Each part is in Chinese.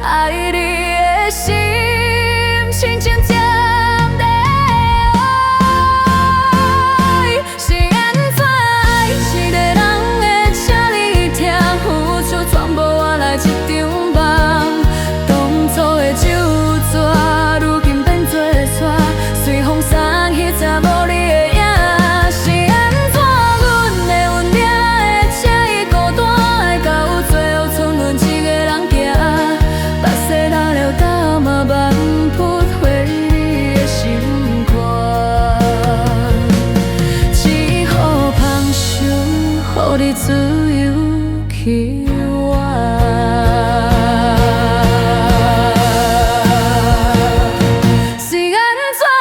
爱你的心，深深占在爱。是安怎爱一个人会这呢痛，付出全部换来一张梦。当初的酒醉，如今变做沙，随风散去，才无你的影。是安怎阮的运命会这呢孤单，爱到有最后剩阮一个人行。目屎若流，干嘛万不回你的心肝？只好放手，予你自由去活。是安怎爱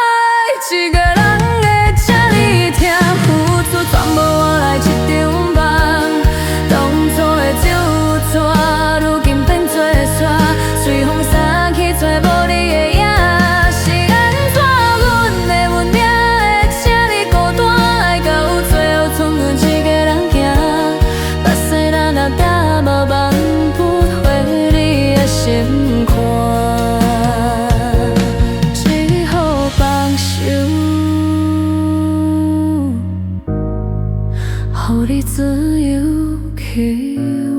一个人会这呢痛，付出全部换来一张梦。当初的酒醉，如今变做沙，随风散去，找无你的影。是安怎阮的运命会这呢孤单，爱到有最后剩阮一个人行。目屎若流，干嘛万不回你的心肝？只好放手，予你自由去。